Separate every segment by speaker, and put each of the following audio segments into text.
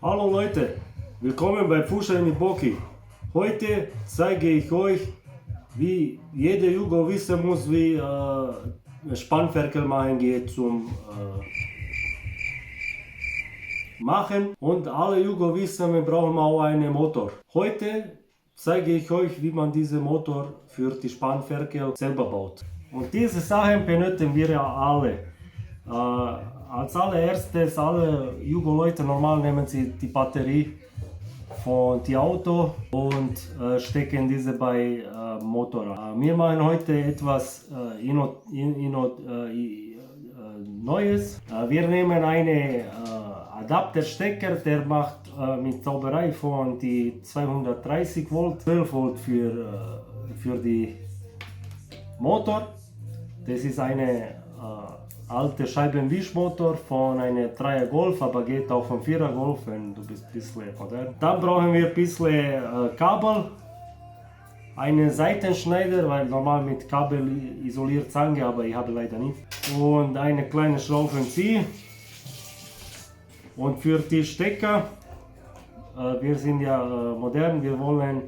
Speaker 1: Hallo Leute, willkommen bei Fusha mit Boki. Heute zeige ich euch, wie jeder Jugo wissen muss, wie Spannferkel machen geht zum Machen. Und alle Jugo wissen, wir brauchen auch einen Motor. Heute zeige ich euch, wie man diesen Motor für die Spannferkel selber baut. Und diese Sachen benötigen wir ja alle. Als allererstes, alle Jugo-Leute normal nehmen sie die Batterie von dem Auto und stecken diese bei Motor. Wir machen heute etwas Neues. Wir nehmen einen Adapterstecker, der macht mit Zauberei von die 230 Volt, 12 Volt für die Motor. Das ist eine alte Scheibenwischmotor von einer 3er Golf, aber geht auch von 4er Golf, wenn du bist ein bisschen modern. Dann brauchen wir ein bisschen Kabel, einen Seitenschneider, weil normal mit Kabel isoliert Zange, aber ich habe leider nicht. Und eine kleine Schraubenzieher. Und für die Stecker, wir sind ja modern, wir wollen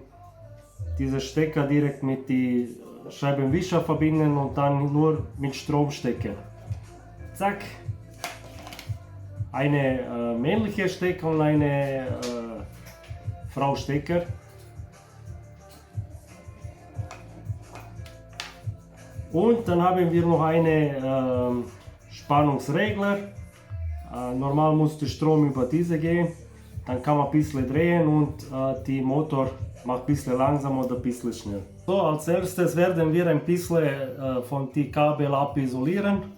Speaker 1: diese Stecker direkt mit die Scheibenwischer verbinden und dann nur mit Strom stecken. Zack! Eine männliche Stecker und eine Frau Stecker. Und dann haben wir noch einen Spannungsregler. Normal muss der Strom über diese gehen. Dann kann man ein bisschen drehen und die Motor macht ein bisschen langsam oder ein bisschen schnell. So, als erstes werden wir ein bisschen von die Kabel abisolieren.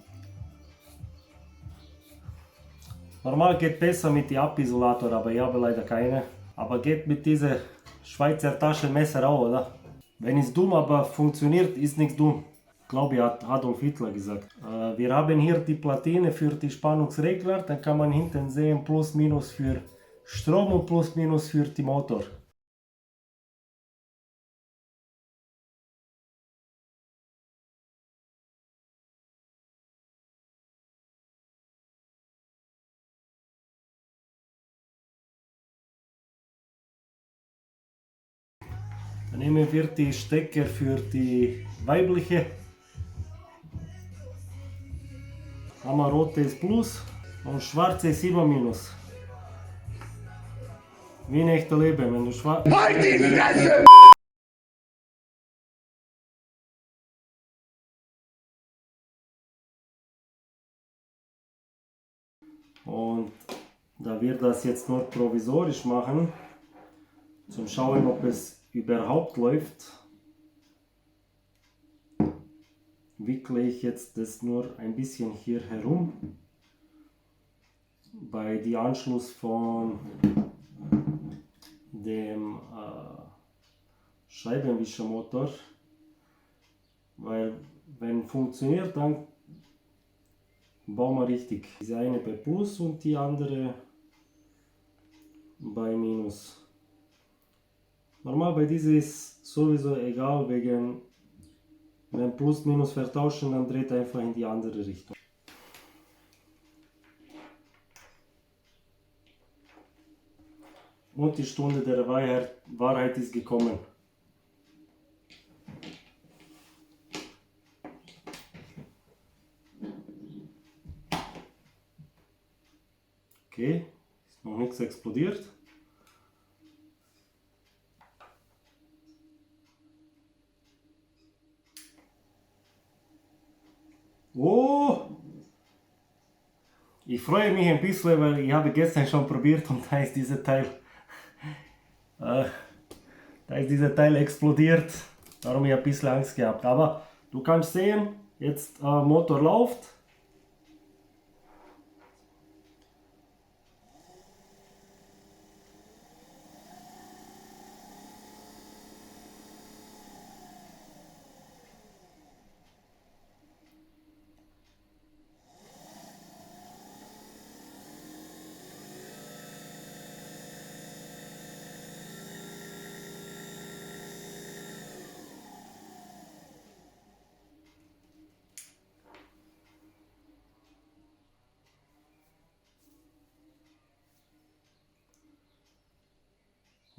Speaker 1: Normal geht besser mit dem Abisolator, aber ich habe leider keine. Aber geht mit diesem Schweizer Taschenmesser auch, oder? Wenn es dumm, aber funktioniert, ist nichts dumm. Glaube ich, hat Adolf Hitler gesagt. Wir haben hier die Platine für die Spannungsregler. Dann kann man hinten sehen Plus Minus für Strom und Plus Minus für die Motor. Dann nehmen wir die Stecker für die weibliche. Haben wir rote ist Plus und schwarze ist immer Minus. Wie in echtem Leben, wenn du schwarz. Halt die Fresse! Und da wir das jetzt nur provisorisch machen, zum Schauen, ob es überhaupt läuft, wickle ich jetzt das nur ein bisschen hier herum bei dem Anschluss von dem Scheibenwischermotor, weil wenn funktioniert, dann bauen wir richtig. Diese eine bei Plus und die andere bei Minus. Normal bei dieser ist sowieso egal, wegen wenn Plus Minus vertauschen, dann dreht einfach in die andere Richtung. Und die Stunde der Wahrheit ist gekommen. Okay, ist noch nichts explodiert. Oh! Ich freue mich ein bisschen, weil ich habe gestern schon probiert und da ist dieser Teil explodiert. Darum habe ich ein bisschen Angst gehabt. Aber du kannst sehen, jetzt Motor läuft.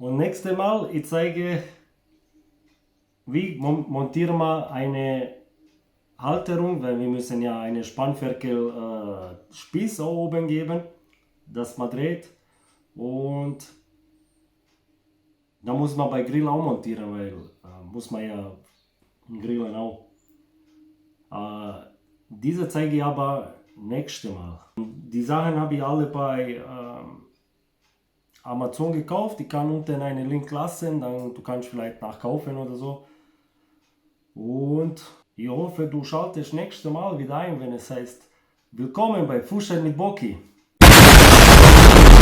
Speaker 1: Und nächstes Mal, ich zeige, wie montieren wir eine Halterung, weil wir müssen ja eine Spannferkel Spieß oben geben, das man dreht. Und da muss man bei Grill auch montieren, weil muss man ja grillen auch. Diese zeige ich aber nächstes Mal. Die Sachen habe ich alle bei Amazon gekauft. Ich kann unten einen Link lassen, dann du kannst vielleicht nachkaufen oder so. Und ich hoffe, du schaltest nächstes Mal wieder ein, wenn es heißt Willkommen bei Fuschel mit Boki.